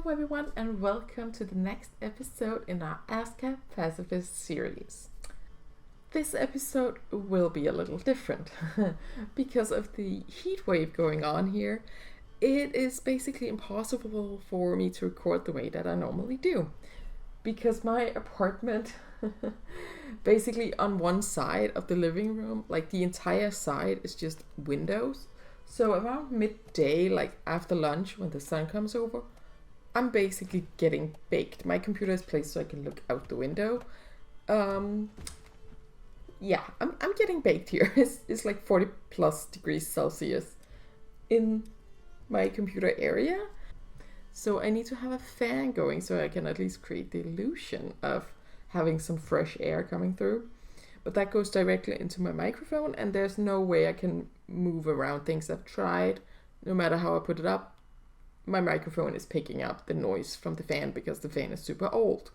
Hello everyone and welcome to the next episode in our ASKA Pacifist series. This episode will be a little different because of the heat wave going on here. It is basically impossible for me to record the way that I normally do because my apartment basically on one side of the living room, like the entire side is just windows. So around midday, like after lunch when the sun comes over, I'm basically getting baked. My computer is placed so I can look out the window. I'm getting baked here. It's like 40 plus degrees Celsius in my computer area. So I need to have a fan going so I can at least create the illusion of having some fresh air coming through. But that goes directly into my microphone and there's no way I can move around things. I've tried. No matter how I put it up, my microphone is picking up the noise from the fan because the fan is super old.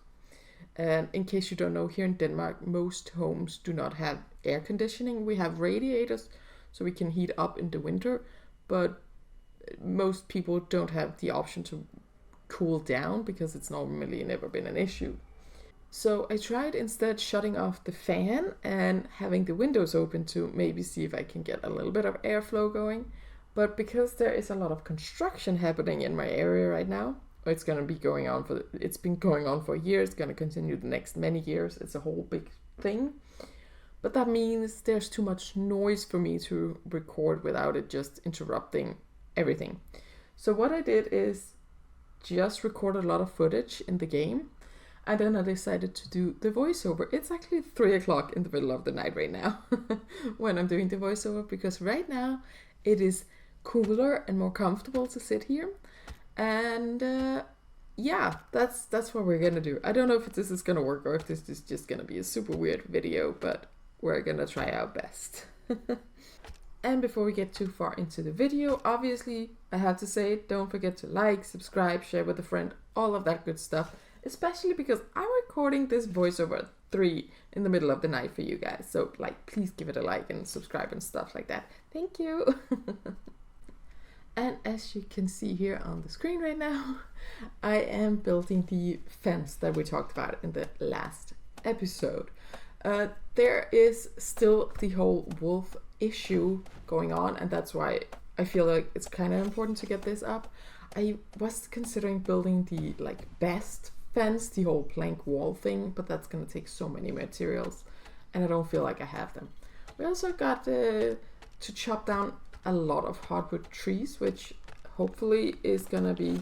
And in case you don't know, here in Denmark, most homes do not have air conditioning. We have radiators so we can heat up in the winter, but most people don't have the option to cool down because it's normally never been an issue. So I tried instead shutting off the fan and having the windows open to maybe see if I can get a little bit of airflow going. But because there is a lot of construction happening in my area right now, it's been going on for years, it's going to continue the next many years. It's a whole big thing. But that means there's too much noise for me to record without it just interrupting everything. So what I did is just record a lot of footage in the game. And then I decided to do the voiceover. It's actually 3 o'clock in the middle of the night right now when I'm doing the voiceover, because right now it is cooler and more comfortable to sit here. And that's what we're gonna do. I don't know if this is gonna work or if this is just gonna be a super weird video, but we're gonna try our best. And before we get too far into the video, obviously I have to say, don't forget to like, subscribe, share with a friend, all of that good stuff, especially because I'm recording this voiceover at 3 in the middle of the night for you guys. So please give it a like and subscribe and stuff like that. Thank you. And as you can see here on the screen right now, I am building the fence that we talked about in the last episode. There is still the whole wolf issue going on, and that's why I feel like it's kind of important to get this up. I was considering building the best fence, the whole plank wall thing, but that's gonna take so many materials, and I don't feel like I have them. We also got to chop down a lot of hardwood trees, which hopefully is gonna be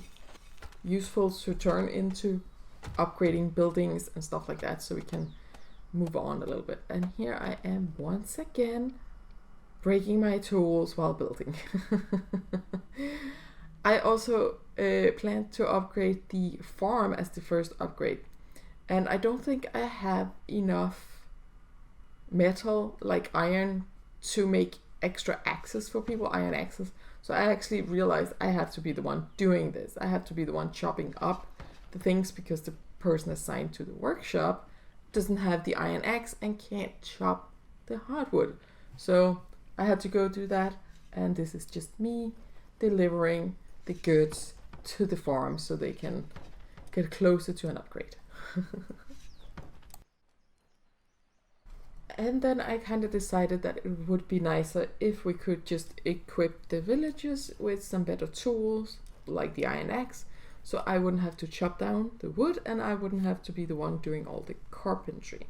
useful to turn into upgrading buildings and stuff like that, so we can move on a little bit. And here I am once again breaking my tools while building. I also plan to upgrade the farm as the first upgrade, and I don't think I have enough metal like iron to make extra axes for people, iron axes. So I actually realized I have to be the one doing this. I have to be the one chopping up the things because the person assigned to the workshop doesn't have the iron axe and can't chop the hardwood. So I had to go do that, and this is just me delivering the goods to the farm so they can get closer to an upgrade. And then I kind of decided that it would be nicer if we could just equip the villagers with some better tools, like the iron axe, so I wouldn't have to chop down the wood and I wouldn't have to be the one doing all the carpentry.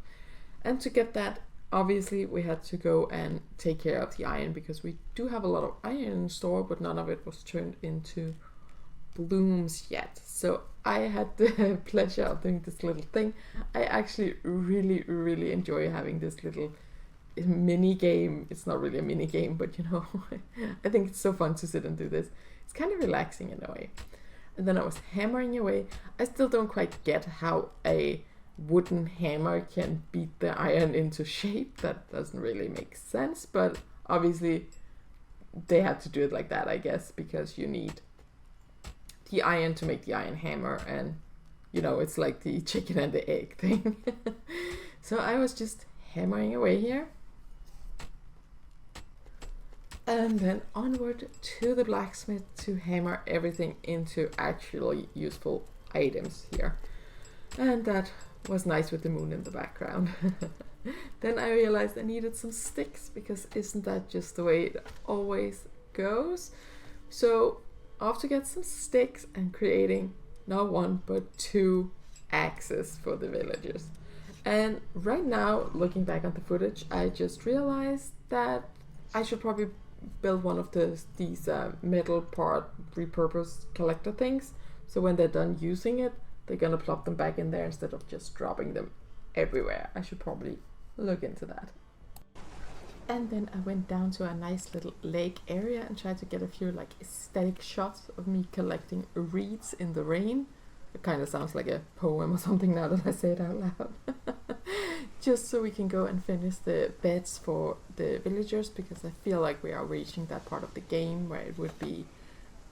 And to get that, obviously we had to go and take care of the iron, because we do have a lot of iron in store, but none of it was turned into blooms yet. So I had the pleasure of doing this little thing. I actually really enjoy having this little mini game. It's not really a mini game, but I think it's so fun to sit and do this. It's kind of relaxing in a way. And then I was hammering away. I still don't quite get how a wooden hammer can beat the iron into shape. That doesn't really make sense, but obviously they had to do it like that, I guess, because you need the iron to make the iron hammer, and it's like the chicken and the egg thing. So I was just hammering away here. And then onward to the blacksmith to hammer everything into actually useful items here. And that was nice with the moon in the background. Then I realized I needed some sticks, because isn't that just the way it always goes? So off to get some sticks and creating not one but 2 axes for the villagers. And right now, looking back on the footage, I just realized that I should probably build one of these metal part repurposed collector things. So when they're done using it, they're gonna plop them back in there instead of just dropping them everywhere. I should probably look into that. And then I went down to a nice little lake area and tried to get a few like aesthetic shots of me collecting reeds in the rain. It kind of sounds like a poem or something now that I say it out loud. Just so we can go and finish the beds for the villagers, because I feel like we are reaching that part of the game where it would be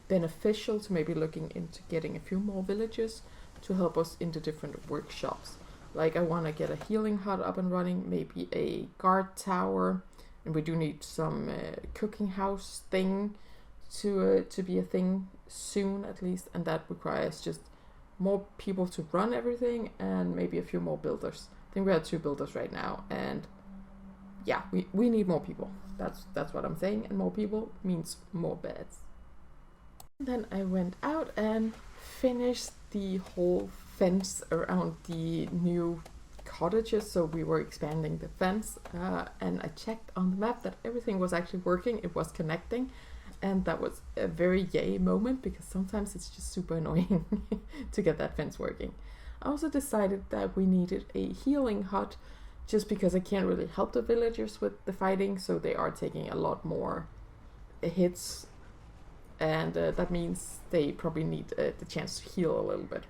beneficial to maybe looking into getting a few more villagers to help us into different workshops. Like I want to get a healing hut up and running, maybe a guard tower, and we do need some cooking house thing to be a thing soon at least, and that requires just more people to run everything and maybe a few more builders. I think we have 2 builders right now, and yeah, we need more people. That's what I'm saying, and more people means more beds. Then I went out and finished the whole fence around the new cottages, so we were expanding the fence, and I checked on the map that everything was actually working, it was connecting, and that was a very yay moment, because sometimes it's just super annoying to get that fence working. I also decided that we needed a healing hut, just because I can't really help the villagers with the fighting, so they are taking a lot more hits, and that means they probably need the chance to heal a little bit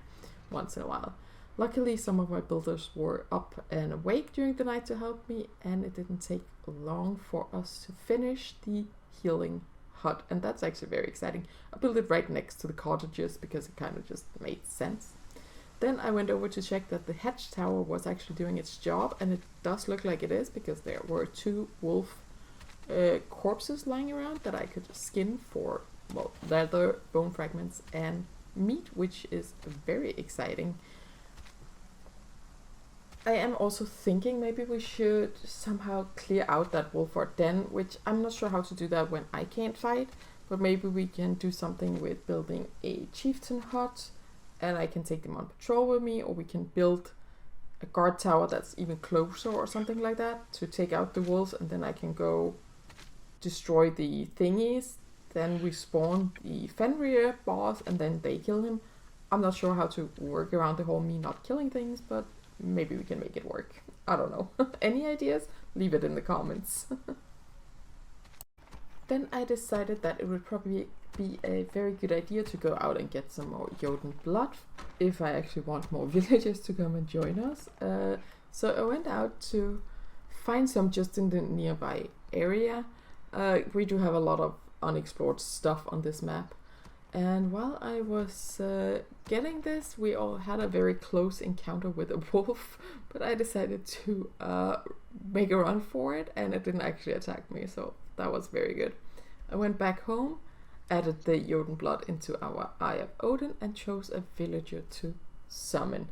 once in a while. Luckily, some of my builders were up and awake during the night to help me, and it didn't take long for us to finish the healing hut, and that's actually very exciting. I built it right next to the cottages because it kind of just made sense. Then I went over to check that the hedge tower was actually doing its job, and it does look like it is, because there were 2 wolf corpses lying around that I could skin for, well, leather, bone fragments, and meat, which is very exciting. I am also thinking maybe we should somehow clear out that wolf art den, which I'm not sure how to do that when I can't fight, but maybe we can do something with building a chieftain hut, and I can take them on patrol with me, or we can build a guard tower that's even closer or something like that to take out the wolves, and then I can go destroy the thingies. Then we spawn the Fenrir boss, and then they kill him. I'm not sure how to work around the whole me not killing things, but maybe we can make it work. I don't know. Any ideas? Leave it in the comments. Then I decided that it would probably be a very good idea to go out and get some more Jotun blood if I actually want more villagers to come and join us. So I went out to find some just in the nearby area. We do have a lot of unexplored stuff on this map. And while I was getting this, we all had a very close encounter with a wolf, but I decided to make a run for it, and it didn't actually attack me, so that was very good. I went back home, added the Jotun blood into our Eye of Odin, and chose a villager to summon.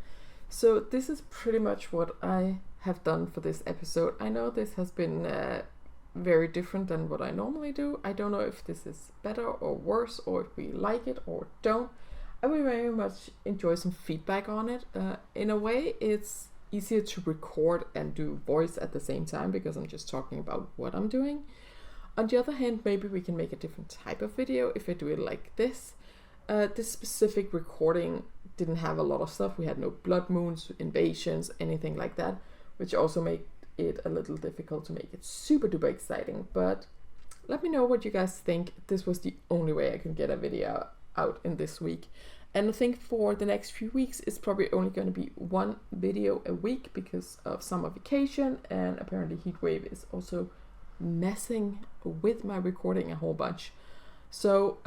So this is pretty much what I have done for this episode. I know this has been very different than what I normally do. I don't know if this is better or worse, or if we like it or don't. I would very much enjoy some feedback on it. In a way, it's easier to record and do voice at the same time, because I'm just talking about what I'm doing. On the other hand, maybe we can make a different type of video if I do it like this. This specific recording didn't have a lot of stuff. We had no blood moons, invasions, anything like that, which also made it a little difficult to make it super duper exciting. But let me know what you guys think. This was the only way I could get a video out in this week, and I think for the next few weeks it's probably only going to be 1 video a week because of summer vacation, and apparently heatwave is also messing with my recording a whole bunch. So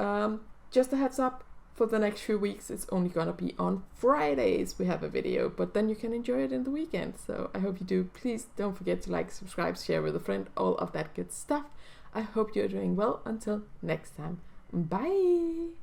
just a heads up, for the next few weeks it's only gonna be on Fridays we have a video, but then you can enjoy it in the weekend. So I hope you do. Please don't forget to like, subscribe, share with a friend, all of that good stuff. I hope you're doing well. Until next time. Bye!